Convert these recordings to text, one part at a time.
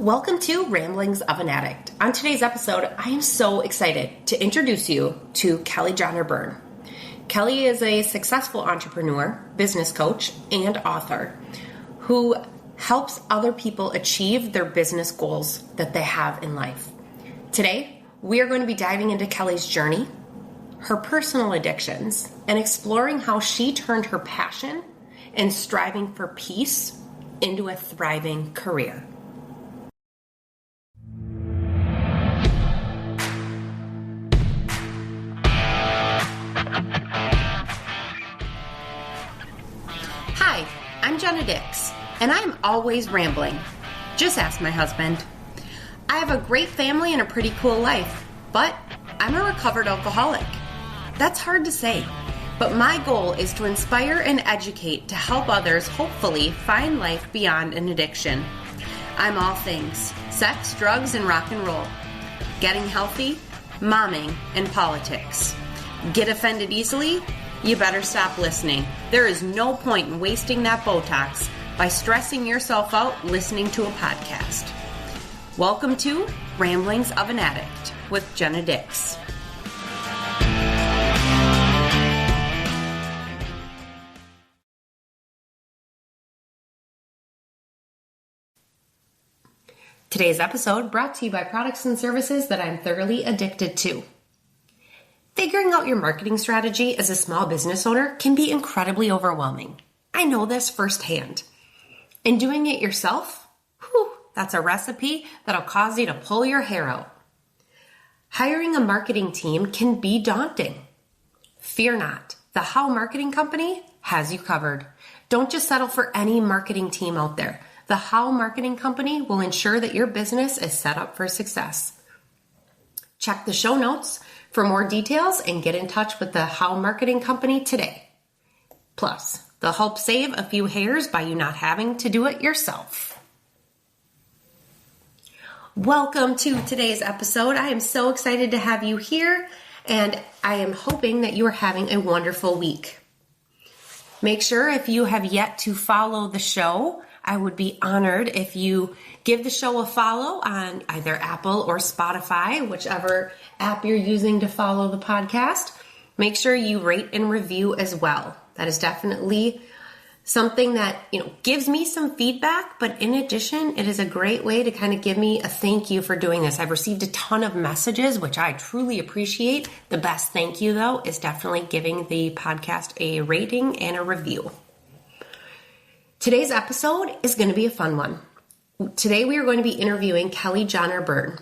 Welcome to Ramblings of an Addict. On today's episode, I am so excited to introduce you to Jahner Byrne. Kelly is a successful entrepreneur, business coach, and author who helps other people achieve their business goals that they have in life. Today, we are going to be diving into Kelly's journey, her personal addictions, and exploring how she turned her passion and striving for peace into a thriving career. Hi, I'm Jenna, and I'm always rambling. Just ask my husband. I have a great family and a pretty cool life, but I'm a recovered alcoholic. That's hard to say, but my goal is to inspire and educate to help others hopefully find life beyond an addiction. I'm all things: sex, drugs, and rock and roll. Getting healthy, momming, and politics. Get offended easily? You better stop listening. There is no point in wasting that Botox by stressing yourself out listening to a podcast. Welcome to Ramblings of an Addict with Jenna. Today's episode brought to you by products and services that I'm thoroughly addicted to. Figuring out your marketing strategy as a small business owner can be incredibly overwhelming. I know this firsthand. And doing it yourself, that's a recipe that'll cause you to pull your hair out. Hiring a marketing team can be daunting. Fear not. The How Marketing Company has you covered. Don't just settle for any marketing team out there. The How Marketing Company will ensure that your business is set up for success. Check the show notes for more details and get in touch with the How Marketing Company today. Plus, they'll help save a few hairs by you not having to do it yourself. Welcome to today's episode. I am so excited to have you here, and I am hoping that you are having a wonderful week. Make sure, if you have yet to follow the show, I would be honored if you give the show a follow on either Apple or Spotify, whichever app you're using to follow the podcast. Make sure you rate and review as well. That is definitely something that, gives me some feedback, but in addition, it is a great way to kind of give me a thank you for doing this. I've received a ton of messages, which I truly appreciate. The best thank you, though, is definitely giving the podcast a rating and a review. Today's episode is going to be a fun one. Today we are going to be interviewing Jahner Byrne.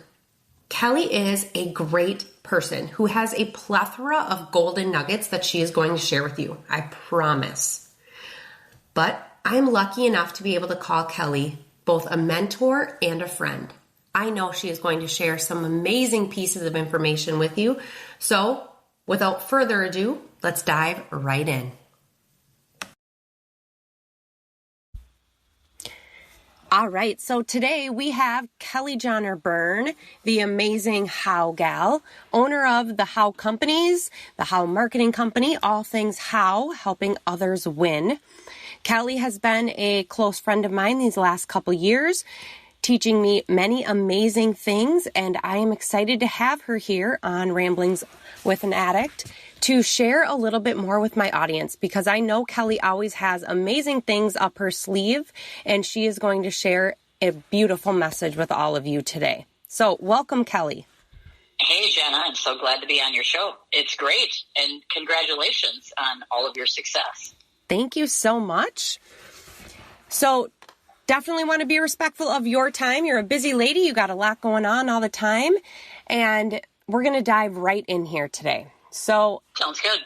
Kelly is a great person who has a plethora of golden nuggets that she is going to share with you. I promise. But I'm lucky enough to be able to call Kelly both a mentor and a friend. I know she is going to share some amazing pieces of information with you. So without further ado, let's dive right in. All right, so today we have Jahner Byrne, the amazing How gal, owner of the How Companies, the How Marketing Company, all things How, helping others win. Kelly has been a close friend of mine these last couple years, teaching me many amazing things, and I am excited to have her here on Ramblings with an Addict to share a little bit more with my audience, because I know Kelly always has amazing things up her sleeve, and she is going to share a beautiful message with all of you today. So welcome, Kelly. Hey, Jenna. I'm so glad to be on your show. It's great, and congratulations on all of your success. Thank you so much. So definitely want to be respectful of your time. You're a busy lady. You got a lot going on all the time, and we're going to dive right in here today. So, sounds good.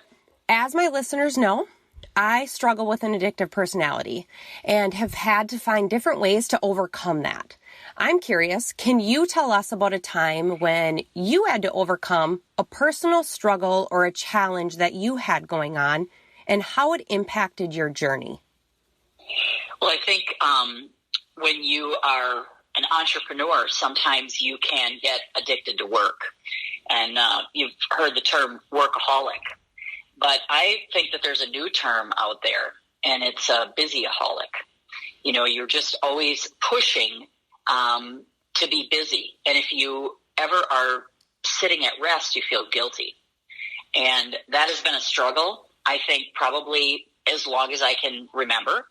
As my listeners know, I struggle with an addictive personality and have had to find different ways to overcome that. I'm curious, can you tell us about a time when you had to overcome a personal struggle or a challenge that you had going on and how it impacted your journey? Well, I think when you are an entrepreneur, sometimes you can get addicted to work. And you've heard the term workaholic. But I think that there's a new term out there, and it's a busyaholic. You're just always pushing to be busy. And if you ever are sitting at rest, you feel guilty. And that has been a struggle, I think, probably as long as I can remember.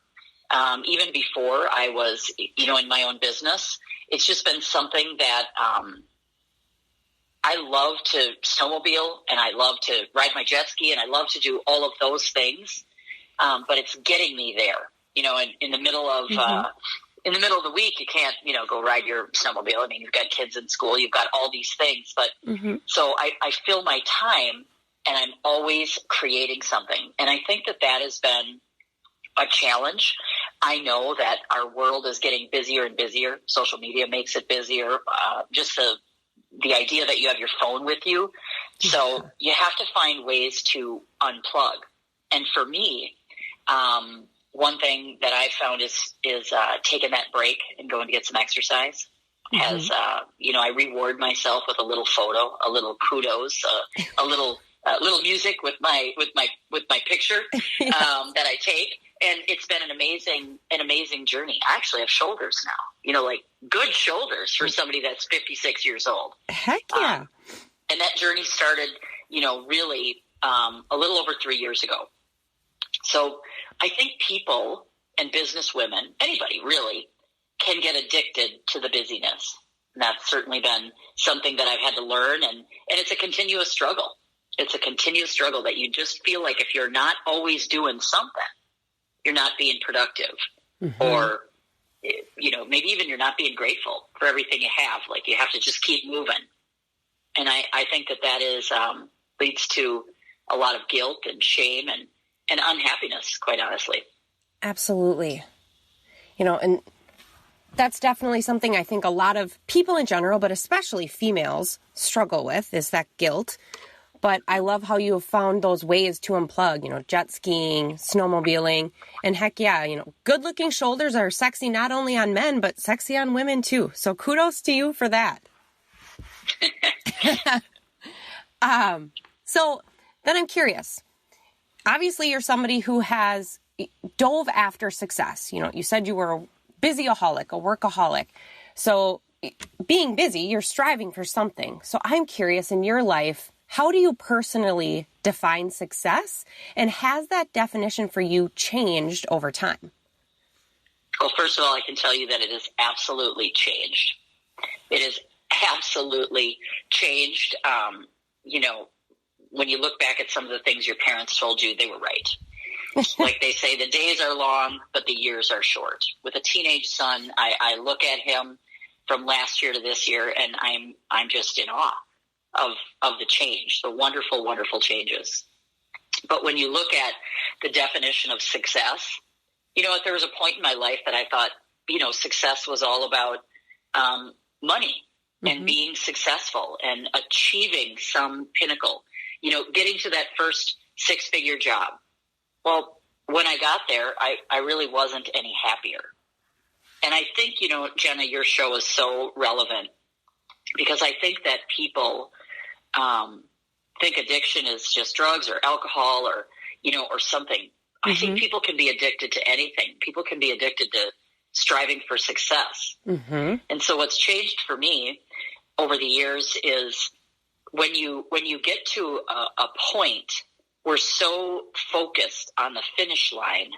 Even before I was, in my own business, it's just been something that I love to snowmobile, and I love to ride my jet ski, and I love to do all of those things. But it's getting me there, in the middle of in the middle of the week, you can't, go ride your snowmobile. I mean, you've got kids in school, you've got all these things. But so I fill my time, and I'm always creating something. And I think that has been a challenge. I know that our world is getting busier and busier. Social media makes it busier. Just the idea that you have your phone with you. So you have to find ways to unplug. And for me, one thing that I found is taking that break and going to get some exercise. As I reward myself with a little photo, a little kudos, a little music with my picture that I take, and it's been an amazing journey. I actually have shoulders now, like good shoulders for somebody that's 56 years old. Heck yeah! And that journey started, really a little over 3 years ago. So I think people and business women, anybody really, can get addicted to the busyness. And that's certainly been something that I've had to learn, and it's a continuous struggle. It's a continuous struggle that you just feel like if you're not always doing something, you're not being productive. Or, maybe even you're not being grateful for everything you have. Like you have to just keep moving. And I think that is leads to a lot of guilt and shame and unhappiness, quite honestly. Absolutely. And that's definitely something I think a lot of people in general, but especially females, struggle with, is that guilt. But I love how you have found those ways to unplug, jet skiing, snowmobiling, and heck yeah, good looking shoulders are sexy not only on men, but sexy on women too. So kudos to you for that. So then I'm curious. Obviously, you're somebody who has dove after success. You said you were a busyaholic, a workaholic. So being busy, you're striving for something. So I'm curious, in your life, how do you personally define success? And has that definition for you changed over time? Well, first of all, I can tell you that it has absolutely changed. It has absolutely changed. When you look back at some of the things your parents told you, they were right. Like they say, the days are long, but the years are short. With a teenage son, I look at him from last year to this year, and I'm just in awe of the change, the wonderful, wonderful changes. But when you look at the definition of success, there was a point in my life that I thought, success was all about money and being successful and achieving some pinnacle, getting to that first 6-figure job. Well, when I got there, I really wasn't any happier. And I think, Jenna, your show is so relevant because I think that people think addiction is just drugs or alcohol or something. I think people can be addicted to anything. People can be addicted to striving for success. And so what's changed for me over the years is when you get to a point, we're so focused on the finish line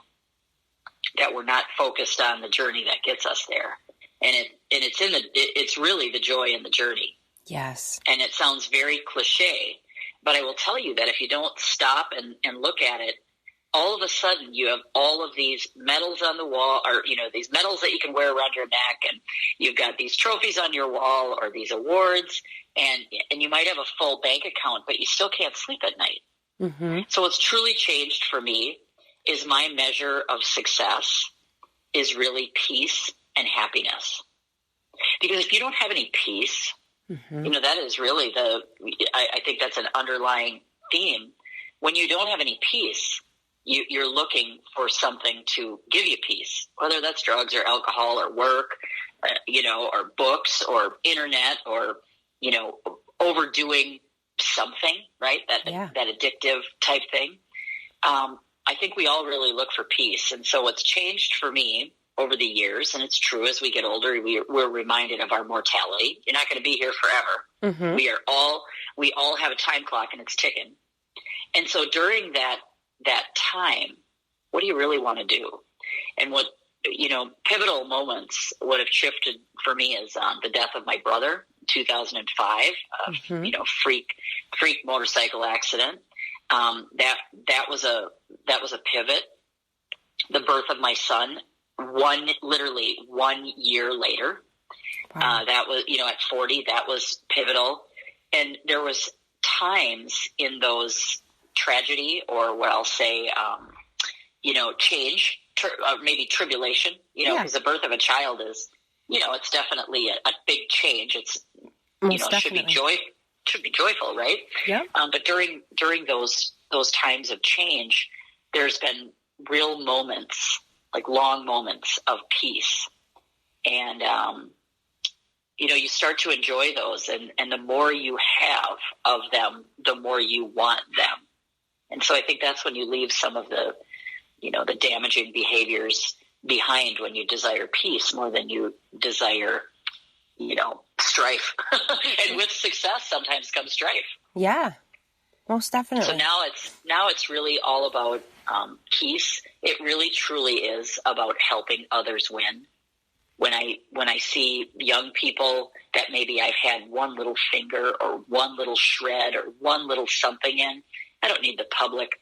that we're not focused on the journey that gets us there. And it's really the joy in the journey. Yes. And it sounds very cliche, but I will tell you that if you don't stop and look at it, all of a sudden you have all of these medals on the wall, or, these medals that you can wear around your neck, and you've got these trophies on your wall or these awards, and you might have a full bank account, but you still can't sleep at night. So what's truly changed for me is my measure of success is really peace and happiness. Because if you don't have any peace, that is really I think that's an underlying theme. When you don't have any peace, you're looking for something to give you peace, whether that's drugs or alcohol or work, or books or internet or, overdoing something, right? That addictive type thing. I think we all really look for peace. And so what's changed for me over the years, and it's true, as we get older, we're reminded of our mortality. You're not going to be here forever. Mm-hmm. We all have a time clock, and it's ticking. And so during that time, what do you really want to do? And what, pivotal moments would have shifted for me is the death of my brother in 2005, mm-hmm. Freak motorcycle accident. That was a pivot. The birth of my son, literally 1 year later. Wow. That was, at 40, that was pivotal. And there was times in those tragedy, or what I'll say, change, maybe tribulation, because the birth of a child is, it's definitely a big change. It's, should be joyful, right? Yeah. But during those times of change, there's been real moments, like long moments of peace. And, you start to enjoy those, and the more you have of them, the more you want them. And so I think that's when you leave some of the, the damaging behaviors behind, when you desire peace more than you desire, strife. And with success sometimes comes strife. Yeah, most definitely. So now it's really all about peace. It really truly is about helping others win. When I see young people that maybe I've had one little finger or one little shred or one little something in, I don't need the public,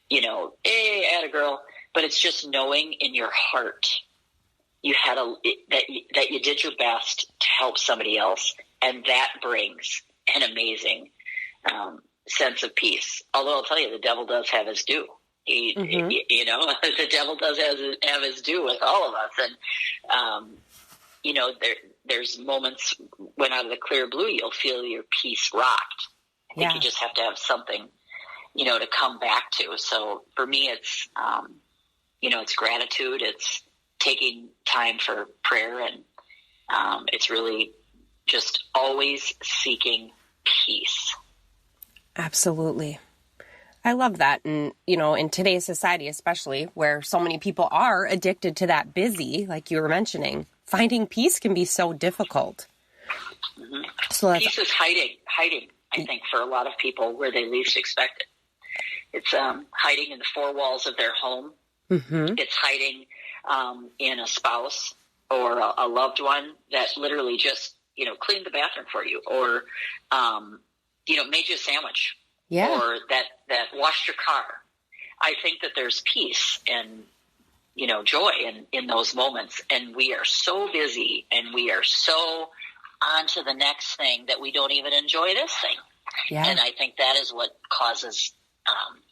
hey, atta girl, but it's just knowing in your heart you had that you did your best to help somebody else, and that brings an amazing sense of peace. Although I'll tell you, the devil does have his due. The devil does have his due with all of us, and there's moments when out of the clear blue you'll feel your peace rocked. I think you just have to have something, to come back to. So for me, it's it's gratitude. It's taking time for prayer, and it's really just always seeking peace. Absolutely. I love that. And, in today's society, especially where so many people are addicted to that busy, like you were mentioning, finding peace can be so difficult. Mm-hmm. So peace is hiding, I think, for a lot of people where they least expect it. It's hiding in the four walls of their home. Mm-hmm. It's hiding in a spouse or a loved one that literally just, cleaned the bathroom for you, or, made you a sandwich, or that washed your car. I think that there's peace and, joy in those moments. And we are so busy and we are so on to the next thing that we don't even enjoy this thing. Yeah. And I think that is what causes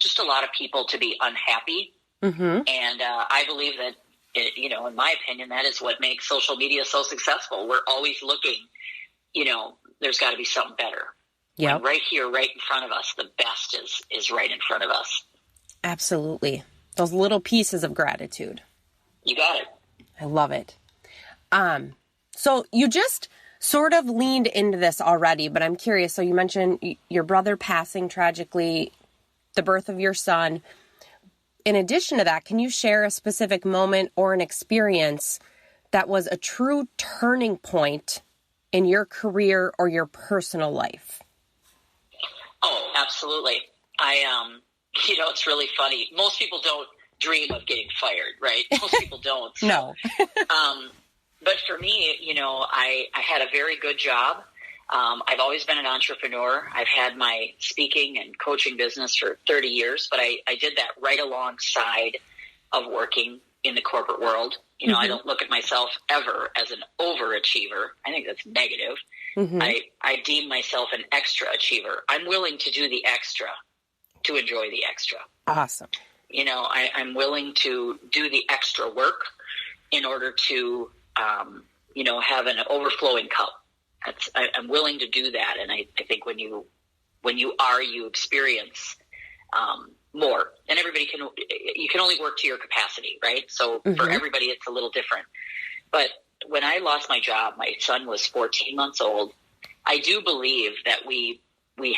just a lot of people to be unhappy. Mm-hmm. And I believe that, in my opinion, that is what makes social media so successful. We're always looking, there's got to be something better. Yeah, right here, right in front of us, the best is right in front of us. Absolutely. Those little pieces of gratitude. You got it. I love it. So you just sort of leaned into this already, but I'm curious. So you mentioned your brother passing tragically, the birth of your son. In addition to that, can you share a specific moment or an experience that was a true turning point in your career or your personal life? Oh, absolutely. It's really funny. Most people don't dream of getting fired, right? Most people don't. So, no. But for me, I had a very good job. I've always been an entrepreneur. I've had my speaking and coaching business for 30 years, but I did that right alongside of working in the corporate world. Mm-hmm. I don't look at myself ever as an overachiever. I think that's negative. Mm-hmm. I deem myself an extra achiever. I'm willing to do the extra to enjoy the extra. Awesome. I'm willing to do the extra work in order to, have an overflowing cup. I'm willing to do that. And I think when you experience more, and you can only work to your capacity, right? So mm-hmm. for everybody, it's a little different. But when I lost my job, my son was 14 months old. I do believe that we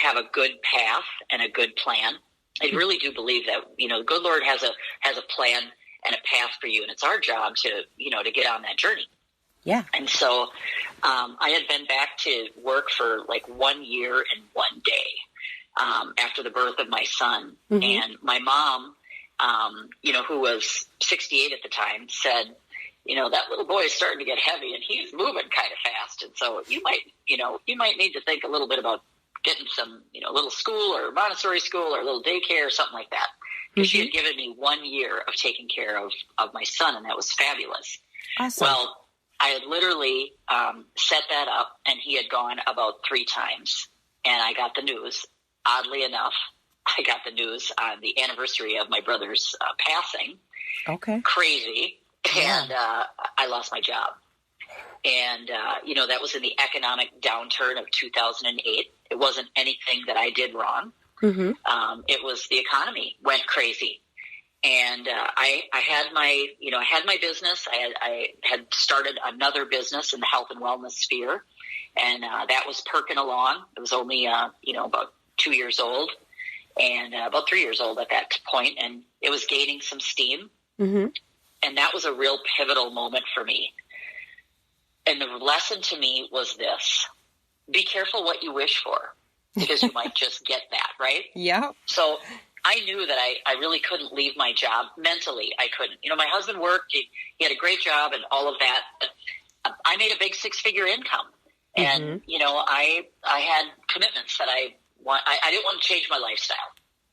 have a good path and a good plan. I really do believe that, the good Lord has a plan and a path for you. And it's our job to, to get on that journey. Yeah. And so I had been back to work for like 1 year and 1 day after the birth of my son. Mm-hmm. And my mom, who was 68 at the time, said, that little boy is starting to get heavy and he's moving kind of fast. And so you might need to think a little bit about getting some, little school or Montessori school or a little daycare or something like that. Because she had given me 1 year of taking care of my son, and that was fabulous. Awesome. Well, I had literally set that up, and he had gone about 3 times, and I got the news. Oddly enough, I got the news on the anniversary of my brother's passing. Okay. Crazy. Yeah. And I lost my job. And, that was in the economic downturn of 2008. It wasn't anything that I did wrong. Mm-hmm. It was the economy went crazy. And I had my business. I had started another business in the health and wellness sphere. And that was perking along. It was only, about 2 years old and about 3 years old at that point. And it was gaining some steam. Mm-hmm. And that was a real pivotal moment for me. And the lesson to me was this: be careful what you wish for, because you might just get that, right? Yeah. So I knew that I really couldn't leave my job. Mentally, I couldn't. My husband worked. He had a great job and all of that. But I made a big 6-figure income. And, I had commitments that I didn't want to change my lifestyle.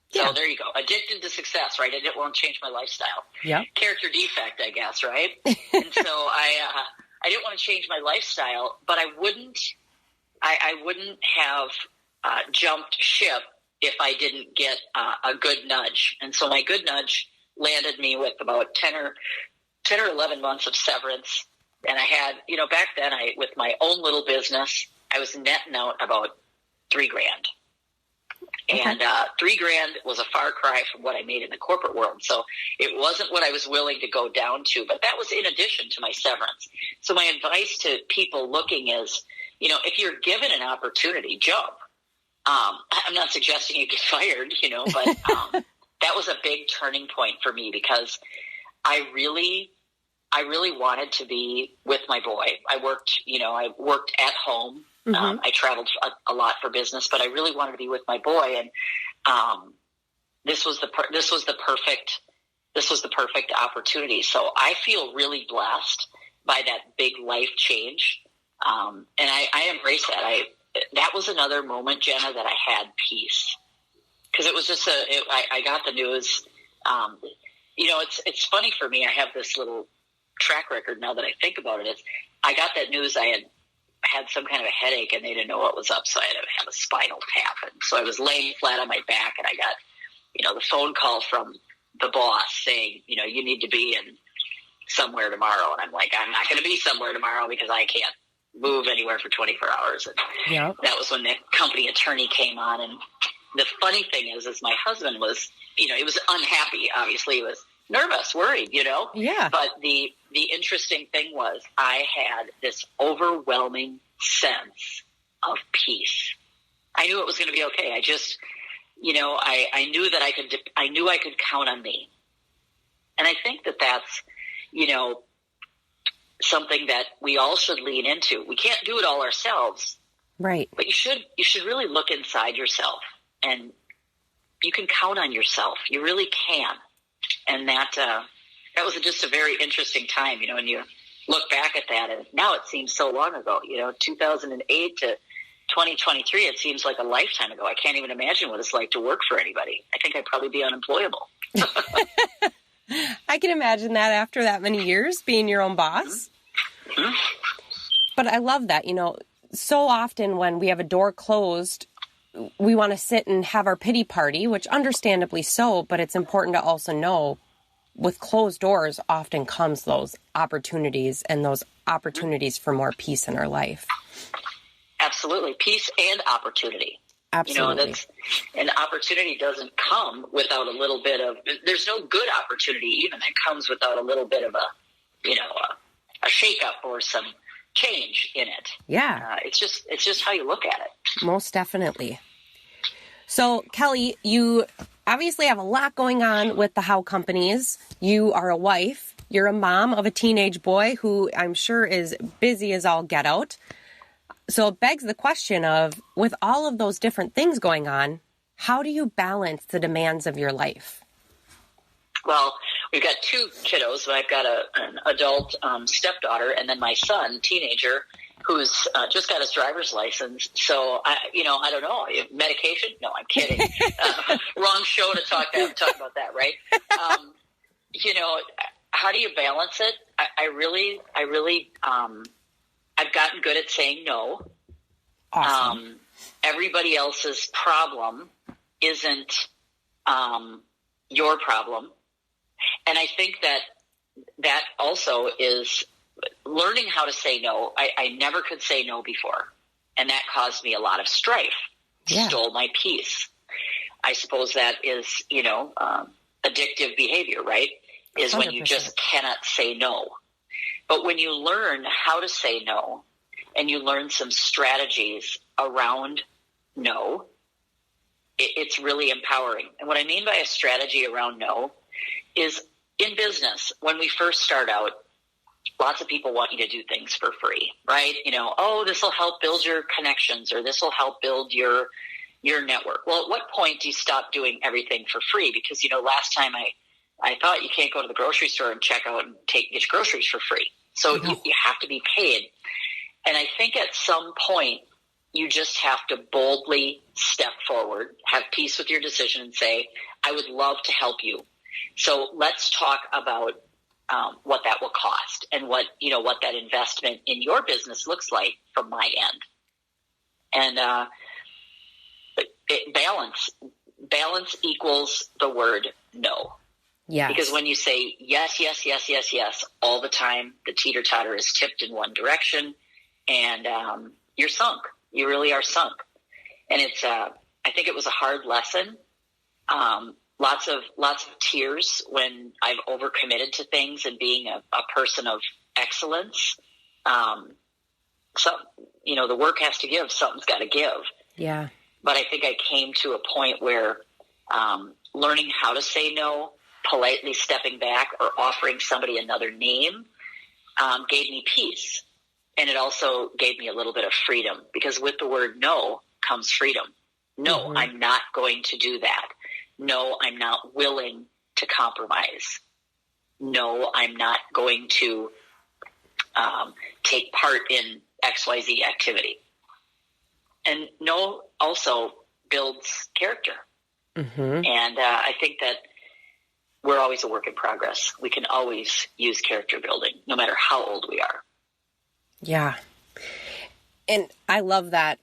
So there you go. Addicted to success, right? I didn't want to change my lifestyle. Yeah. Character defect, I guess, right? And so I didn't want to change my lifestyle, but I wouldn't have jumped ship if I didn't get a good nudge. And so my good nudge landed me with about 10 or 11 months of severance. And I had, back then with my own little business, I was netting out about $3,000. And $3,000 was a far cry from what I made in the corporate world. So it wasn't what I was willing to go down to, but that was in addition to my severance. So my advice to people looking is, if you're given an opportunity, jump. I'm not suggesting you get fired, but that was a big turning point for me, because I really wanted to be with my boy. I worked at home. Mm-hmm. I traveled a lot for business, but I really wanted to be with my boy. And this was the perfect opportunity. So I feel really blessed by that big life change. And I embrace that. That was another moment, Jenna, that I had peace, because it was just I got the news. It's funny for me. I have this little track record now that I think about it. I got that news. I had some kind of a headache and they didn't know what was up. So I had to have a spinal tap. And so I was laying flat on my back, and I got, the phone call from the boss saying, you need to be in somewhere tomorrow. And I'm like, I'm not going to be somewhere tomorrow because I can't move anywhere for 24 hours. And that was when the company attorney came on. And the funny thing is my husband was, he was unhappy. Obviously, he was nervous, worried, Yeah. But the interesting thing was I had this overwhelming sense of peace. I knew it was going to be okay. I just, I knew that I knew I could count on me. And I think that that's, something that we all should lean into. We can't do it all ourselves. Right. But you should really look inside yourself, and you can count on yourself. You really can. And that was just a very interesting time, when you look back at that, and now it seems so long ago, 2008 to 2023, it seems like a lifetime ago. I can't even imagine what it's like to work for anybody. I think I'd probably be unemployable. I can imagine that after that many years, being your own boss. Mm-hmm. But I love that, so often when we have a door closed, we want to sit and have our pity party, which understandably so, but it's important to also know with closed doors often comes those opportunities, and those opportunities for more peace in our life. Absolutely. Peace and opportunity. Absolutely. An opportunity doesn't come without a little bit of, there's no good opportunity even that comes without a little bit of a shakeup or some change in it. Yeah. It's just how you look at it. Most definitely. So Kelly, you obviously have a lot going on with the How companies. You are a wife. You're a mom of a teenage boy who I'm sure is busy as all get out. So it begs the question of, with all of those different things going on, how do you balance the demands of your life? Well, we've got 2 kiddos. I've got an adult stepdaughter, and then my son, teenager, who's just got his driver's license. So, I don't know. Medication? No, I'm kidding. Wrong show to talk about that, right? How do you balance it? I've gotten good at saying no. Awesome. Everybody else's problem isn't your problem. And I think that also is learning how to say no. I never could say no before, and that caused me a lot of strife. Yeah. Stole my peace. I suppose that is, addictive behavior, right? Is 100%. When you just cannot say no. But when you learn how to say no, and you learn some strategies around no, it's really empowering. And what I mean by a strategy around no is, in business, when we first start out, lots of people want you to do things for free, right? This will help build your connections, or this will help build your network. Well, at what point do you stop doing everything for free? Because, last time I thought you can't go to the grocery store and check out and get your groceries for free. So you have to be paid. And I think at some point, you just have to boldly step forward, have peace with your decision, and say, I would love to help you. So let's talk about what that will cost, and what that investment in your business looks like from my end. And balance equals the word no. Yeah. Because when you say yes, yes, yes, yes, yes all the time, the teeter-totter is tipped in one direction, and you're sunk. You really are sunk. And it's I think it was a hard lesson. Lots of tears when I've overcommitted to things, and being a person of excellence. So, the work has to give. Something's got to give. Yeah. But I think I came to a point where learning how to say no, politely stepping back, or offering somebody another name gave me peace. And it also gave me a little bit of freedom, because with the word no comes freedom. No, mm-hmm. I'm not going to do that. No, I'm not willing to compromise. No, I'm not going to take part in XYZ activity. And no also builds character. Mm-hmm. And I think that we're always a work in progress. We can always use character building, no matter how old we are. Yeah. And I love that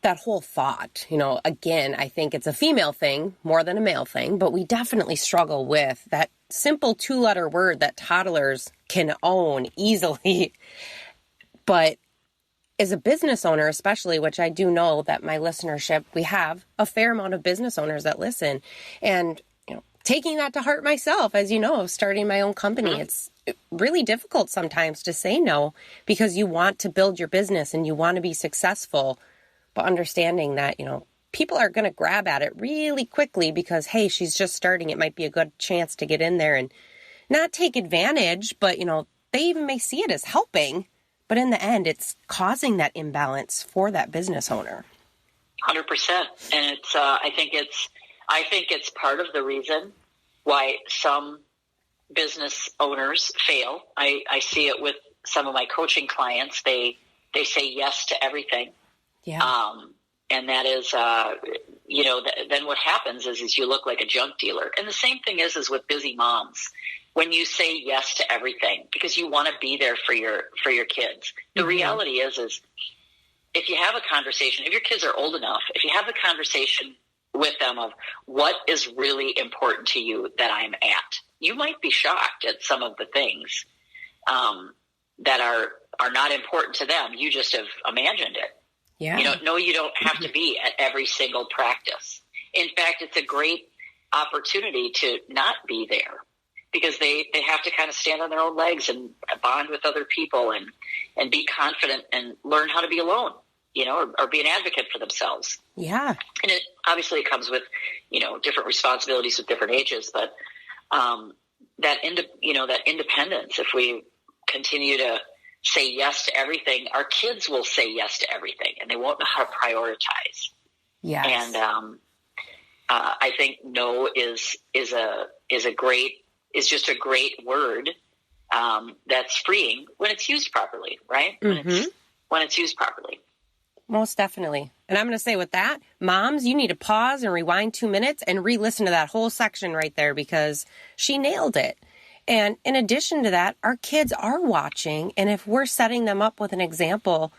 whole thought. Again, I think it's a female thing more than a male thing, but we definitely struggle with that simple 2-letter word that toddlers can own easily. But as a business owner, especially, which I do know that my listenership, we have a fair amount of business owners that listen, and taking that to heart myself, as starting my own company, mm-hmm. It's really difficult sometimes to say no, because you want to build your business and you want to be successful, but understanding that, people are going to grab at it really quickly because, hey, she's just starting. It might be a good chance to get in there and not take advantage, but, they even may see it as helping. But in the end, it's causing that imbalance for that business owner. 100%. And I think it's part of the reason why some business owners fail. I see it with some of my coaching clients. They say yes to everything. Yeah. And that is, then what happens is you look like a junk dealer. And the same thing is with busy moms. When you say yes to everything because you want to be there for your kids, the mm-hmm. reality is if you have a conversation, if your kids are old enough, if you have a conversation with them of what is really important to you that I'm at, you might be shocked at some of the things that are not important to them. You just have imagined it. Yeah. You don't have to be at every single practice. In fact, it's a great opportunity to not be there because they have to kind of stand on their own legs and bond with other people and be confident and learn how to be alone. or be an advocate for themselves. Yeah. And it obviously comes with, different responsibilities with different ages, but that independence, if we continue to say yes to everything, our kids will say yes to everything, and they won't know how to prioritize. Yes. And I think no is just a great word that's freeing when it's used properly, right? Mm-hmm. When it's used properly. Most definitely. And I'm going to say with that, moms, you need to pause and rewind 2 minutes and re-listen to that whole section right there, because she nailed it. And in addition to that, our kids are watching. And if we're setting them up with an example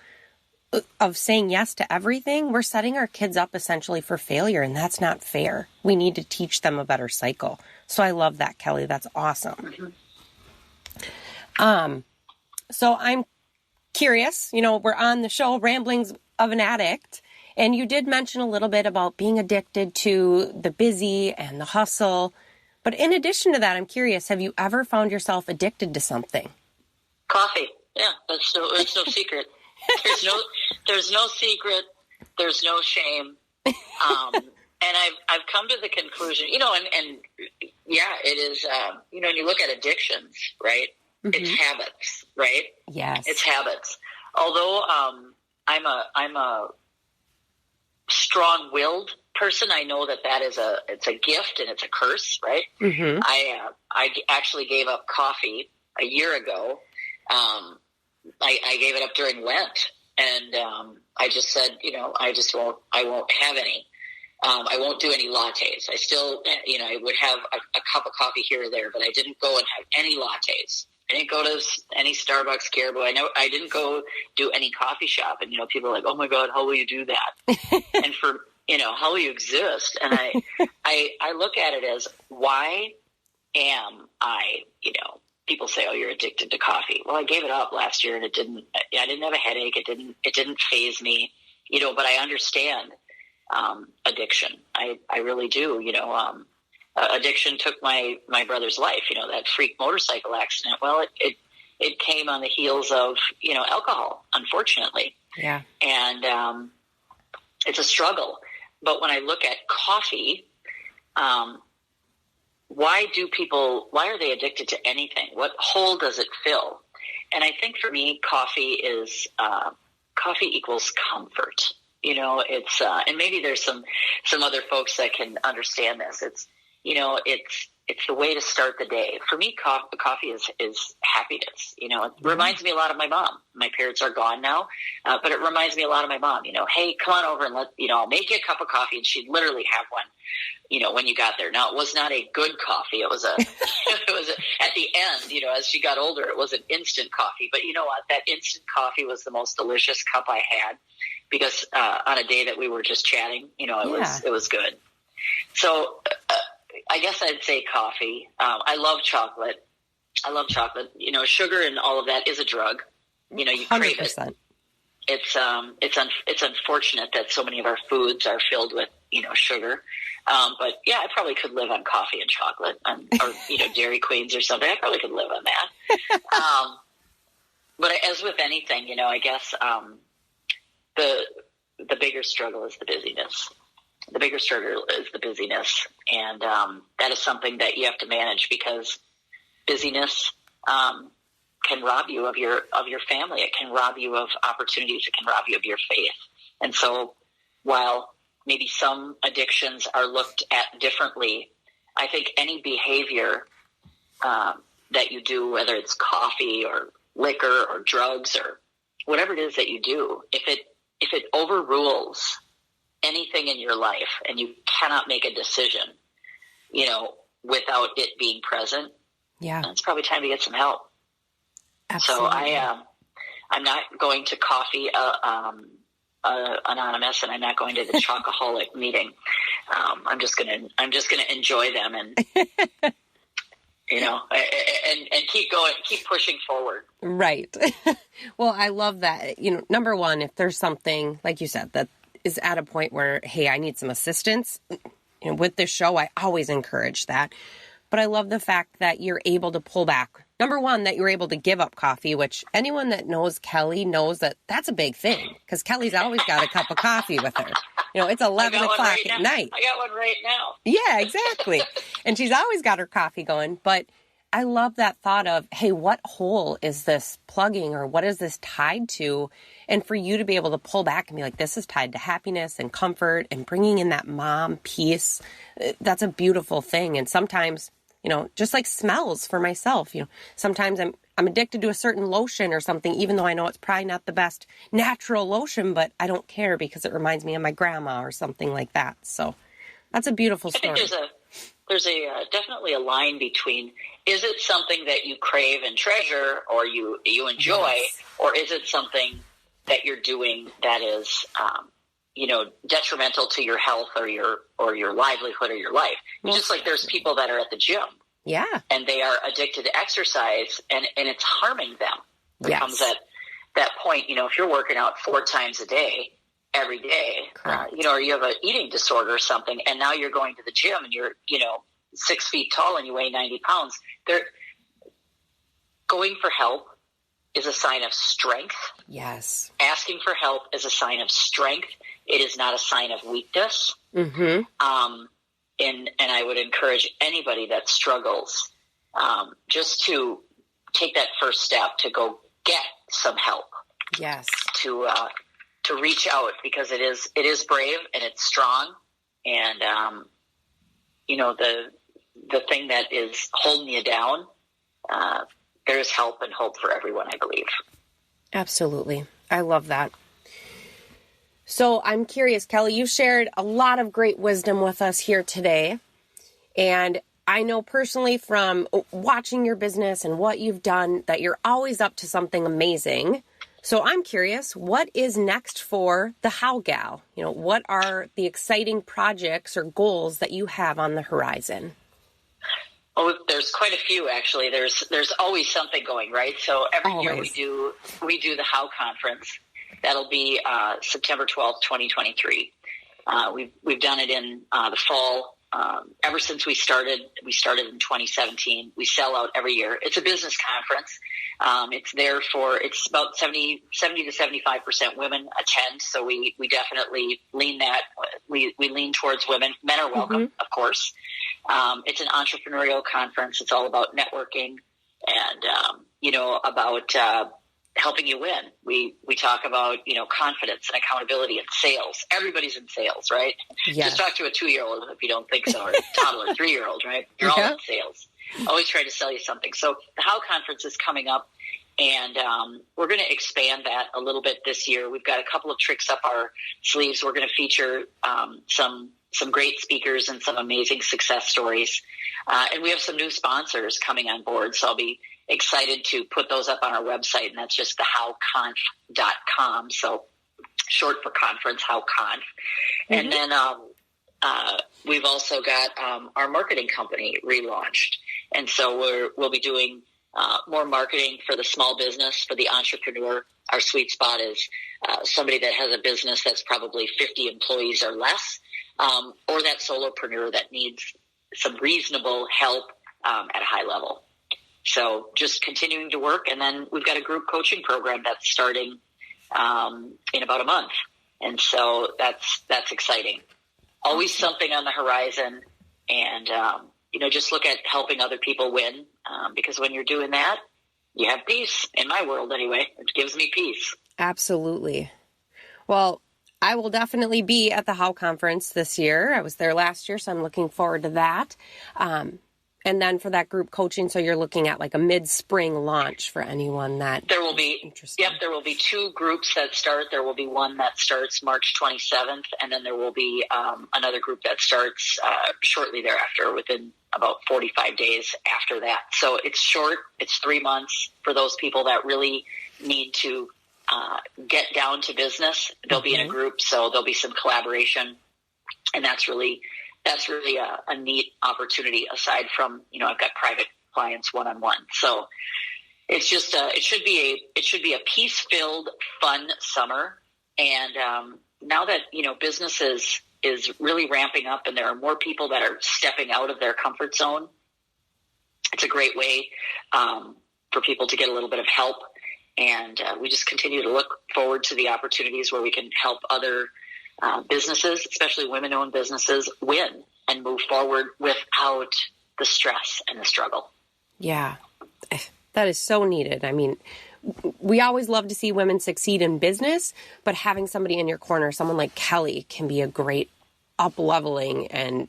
of saying yes to everything, we're setting our kids up essentially for failure. And that's not fair. We need to teach them a better cycle. So I love that, Kelly. That's awesome. So I'm curious, we're on the show Ramblings of an Addict, and you did mention a little bit about being addicted to the busy and the hustle. But in addition to that, I'm curious, have you ever found yourself addicted to something? Coffee. Yeah, it's no secret. There's no secret. There's no shame. And I've come to the conclusion, and yeah, it is, when you look at addictions, right? Mm-hmm. It's habits, right? Yes. It's habits. Although, I'm a strong-willed person, I know that it's a gift and it's a curse, right? Mm-hmm. I actually gave up coffee a year ago. I gave it up during Lent, and I just said, I won't have any. I won't do any lattes. I still, I would have a cup of coffee here or there, but I didn't go and have any lattes. I didn't go to any Starbucks, Caribou. I didn't go do any coffee shop. And, people are like, oh my God, how will you do that? And for, how will you exist? And I look at it as, why am I, people say, oh, you're addicted to coffee. Well, I gave it up last year, and I didn't have a headache. It didn't faze me, but I understand addiction. I really do. Addiction took my brother's life, that freak motorcycle accident. Well, it came on the heels of, alcohol, unfortunately. Yeah. And it's a struggle. But when I look at coffee, why are they addicted to anything? What hole does it fill? And I think for me, coffee equals comfort. It's and maybe there's some other folks that can understand this. It's the way to start the day. For me, coffee is happiness. It reminds me a lot of my mom. My parents are gone now, but it reminds me a lot of my mom. Hey, come on over and I'll make you a cup of coffee, and she'd literally have one. When you got there. Now, it was not a good coffee. It was at the end, as she got older, it was an instant coffee. But you know what? That instant coffee was the most delicious cup I had, because on a day that we were just chatting, it was good. So I guess I'd say coffee. I love chocolate. Sugar and all of that is a drug. You 100%. Crave it. It's unfortunate that so many of our foods are filled with, sugar. But yeah, I probably could live on coffee and chocolate, or Dairy Queens or something. I probably could live on that. But as with anything, I guess the bigger struggle is the busyness. The bigger struggle is the busyness, and that is something that you have to manage, because busyness can rob you of your family. It can rob you of opportunities. It can rob you of your faith. And so, while maybe some addictions are looked at differently, I think any behavior that you do, whether it's coffee or liquor or drugs or whatever it is that you do, if it overrules anything in your life, and you cannot make a decision, without it being present, it's probably time to get some help. Absolutely. So I'm not going to Coffee Anonymous, and I'm not going to the Chocoholic meeting. I'm just gonna enjoy them, and and keep going, keep pushing forward. Right. Well, I love that. Number one, if there's something like you said that is at a point where, hey, I need some assistance, with this show, I always encourage that. But I love the fact that you're able to pull back Number one, that you were able to give up coffee, which anyone that knows Kelly knows that that's a big thing, because Kelly's always got a cup of coffee with her. It's 11 o'clock at night. I got one right now. Yeah, exactly. And she's always got her coffee going. But I love that thought of, hey, what hole is this plugging, or what is this tied to? And for you to be able to pull back and be like, this is tied to happiness and comfort and bringing in that mom piece, that's a beautiful thing. And sometimes, just like smells for myself, sometimes I'm addicted to a certain lotion or something, even though I know it's probably not the best natural lotion, but I don't care because it reminds me of my grandma or something like that. So that's a beautiful story. I think there's definitely a line between, is it something that you crave and treasure or you enjoy, yes, or is it something that you're doing that is, detrimental to your health or your livelihood or your life? Most just like there's people that are at the gym. Yeah. And they are addicted to exercise and it's harming them. It yes, comes at that point, if you're working out 4 times a day, every day, or you have an eating disorder or something, and now you're going to the gym and you're, 6 feet tall and you weigh 90 pounds. Going for help is a sign of strength. Yes. Asking for help is a sign of strength. It is not a sign of weakness. Mm-hmm. And I would encourage anybody that struggles just to take that first step to go get some help. Yes. To reach out, because it is brave and it's strong, and the thing that is holding you down, there's help and hope for everyone, I believe. Absolutely. I love that. So I'm curious, Kelly, you shared a lot of great wisdom with us here today. And I know personally from watching your business and what you've done that you're always up to something amazing. So I'm curious, what is next for the How Gal? What are the exciting projects or goals that you have on the horizon? Oh, there's quite a few, actually. There's always something going, right? So every year we do the How Conference. That'll be September 12th, 2023. We've done it in the fall. Ever since we started in 2017. We sell out every year. It's a business conference. It's about 70 to 75% women attend. So we definitely lean that. We lean towards women. Men are welcome, mm-hmm, of course. It's an entrepreneurial conference. It's all about networking and, about helping you win. We talk about, confidence and accountability and sales. Everybody's in sales, right? Yes. Just talk to a 2-year-old if you don't think so, or a toddler, 3-year-old, right? You're all in sales. Always try to sell you something. So the How Conference is coming up, and we're going to expand that a little bit this year. We've got a couple of tricks up our sleeves. We're going to feature some great speakers and some amazing success stories. And we have some new sponsors coming on board, so I'll be excited to put those up on our website, and that's just thehowconf.com. So short for conference, HowConf. Mm-hmm. And then we've also got our marketing company relaunched. And so we'll be doing more marketing for the small business, for the entrepreneur. Our sweet spot is somebody that has a business that's probably 50 employees or less, or that solopreneur that needs some reasonable help at a high level. So just continuing to work. And then we've got a group coaching program that's starting in about a month. And so that's exciting. Always something on the horizon. And, just look at helping other people win, because when you're doing that, you have peace. In my world, anyway, it gives me peace. Absolutely. Well, I will definitely be at the How Conference this year. I was there last year, so I'm looking forward to that. And then for that group coaching, so you're looking at like a mid-spring launch for anyone that there will be interested. Yep, there will be 2 groups that start. There will be one that starts March 27th, and then there will be another group that starts shortly thereafter, within about 45 days after that. So it's short. It's 3 months for those people that really need to get down to business. They'll be in a group, so there'll be some collaboration, and that's really a neat opportunity. Aside from, I've got private clients one-on-one. So it's just it should be a peace-filled, fun summer. And now that business is really ramping up, and there are more people that are stepping out of their comfort zone, it's a great way for people to get a little bit of help. And we just continue to look forward to the opportunities where we can help other businesses, especially women-owned businesses, win and move forward without the stress and the struggle. Yeah, that is so needed. I mean, we always love to see women succeed in business, but having somebody in your corner, someone like Kelly, can be a great up-leveling. And,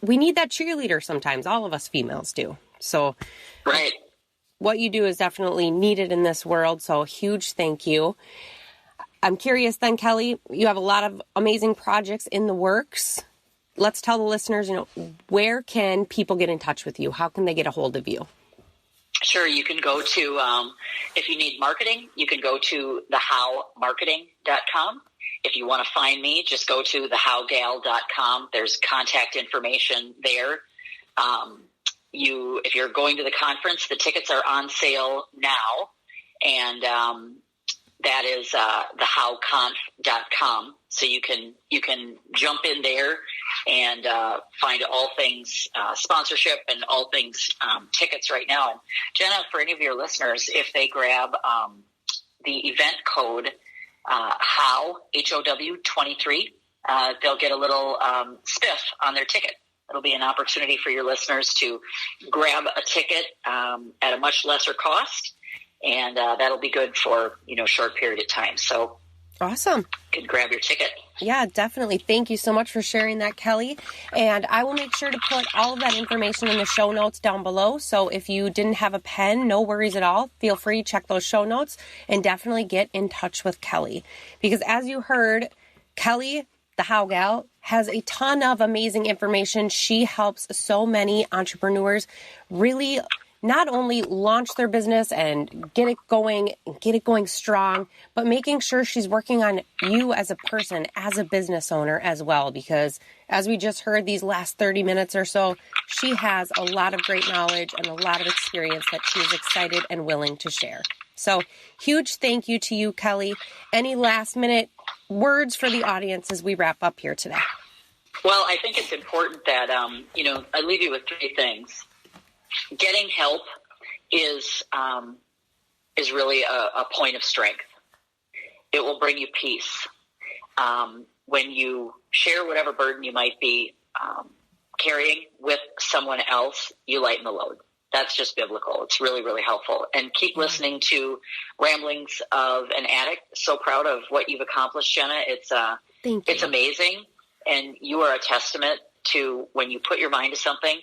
we need that cheerleader sometimes. All of us females do. So right. What you do is definitely needed in this world. So a huge thank you. I'm curious then, Kelly, you have a lot of amazing projects in the works. Let's tell the listeners, where can people get in touch with you? How can they get a hold of you? Sure. You can go to, if you need marketing, you can go to thehowmarketing.com. If you want to find me, just go to thehowgal.com. There's contact information there. If you're going to the conference, the tickets are on sale now, and that is thehowconf.com. So you can jump in there and find all things sponsorship and all things tickets right now. And Jenna, for any of your listeners, if they grab the event code HOW 23, they'll get a little spiff on their ticket. It'll be an opportunity for your listeners to grab a ticket at a much lesser cost, and that'll be good for a short period of time. So awesome. You can grab your ticket. Yeah, definitely. Thank you so much for sharing that, Kelly. And I will make sure to put all of that information in the show notes down below. So if you didn't have a pen, no worries at all. Feel free to check those show notes and definitely get in touch with Kelly. Because as you heard, Kelly, the How Gal, has a ton of amazing information. She helps so many entrepreneurs really not only launch their business and get it going strong, but making sure she's working on you as a person, as a business owner as well. Because as we just heard these last 30 minutes or so, she has a lot of great knowledge and a lot of experience that she is excited and willing to share. So huge thank you to you, Kelly. Any last minute words for the audience as we wrap up here today? Well, I think it's important that, I leave you with three things. Getting help is really a point of strength. It will bring you peace. When you share whatever burden you might be carrying with someone else, you lighten the load. That's just biblical. It's really, really helpful. And keep listening to Ramblings of an Addict. So proud of what you've accomplished, Jenna. It's amazing. And you are a testament to when you put your mind to something,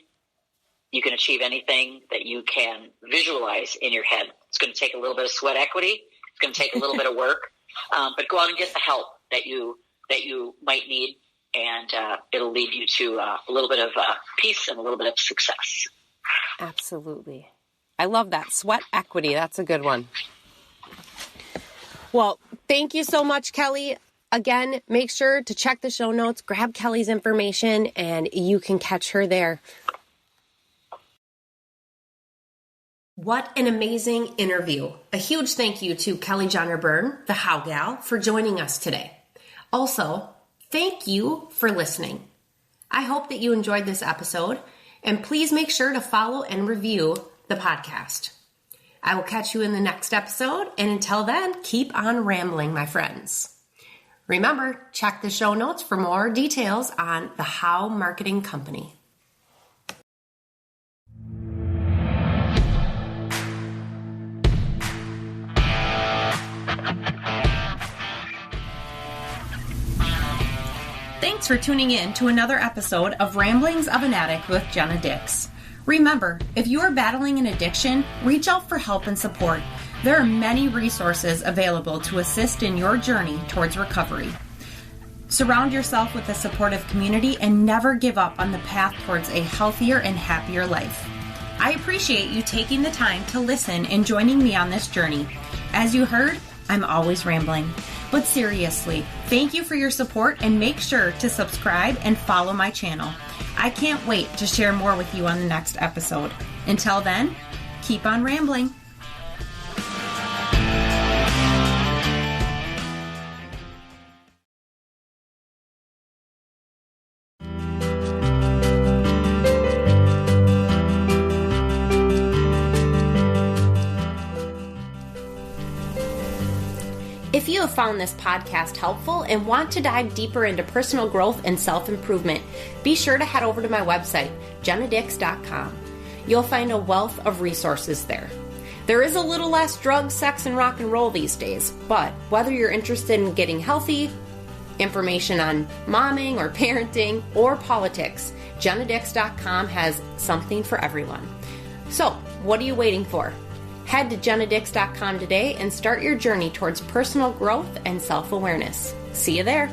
you can achieve anything that you can visualize in your head. It's going to take a little bit of sweat equity. It's going to take a little bit of work, but go out and get the help that you might need, and it'll lead you to a little bit of peace and a little bit of success. Absolutely. I love that. Sweat equity. That's a good one. Well, thank you so much, Kelly. Again, make sure to check the show notes, grab Kelly's information, and you can catch her there. What an amazing interview. A huge thank you to Kelly Jahner Byrne, the How Gal, for joining us today. Also, thank you for listening. I hope that you enjoyed this episode, and please make sure to follow and review the podcast. I will catch you in the next episode, and until then, keep on rambling, my friends. Remember, check the show notes for more details on the How Marketing Company. Thanks for tuning in to another episode of Ramblings of an Addict with Jenna Dix. Remember, if you are battling an addiction, reach out for help and support. There are many resources available to assist in your journey towards recovery. Surround yourself with a supportive community and never give up on the path towards a healthier and happier life. I appreciate you taking the time to listen and joining me on this journey. As you heard, I'm always rambling. But seriously, thank you for your support and make sure to subscribe and follow my channel. I can't wait to share more with you on the next episode. Until then, keep on rambling. If you have found this podcast helpful and want to dive deeper into personal growth and self-improvement, be sure to head over to my website, jennadix.com. You'll find a wealth of resources there. There is a little less drugs, sex, and rock and roll these days, but whether you're interested in getting healthy, information on momming or parenting, or politics, jennadix.com has something for everyone. So, what are you waiting for? Head to jennadix.com today and start your journey towards personal growth and self-awareness. See you there.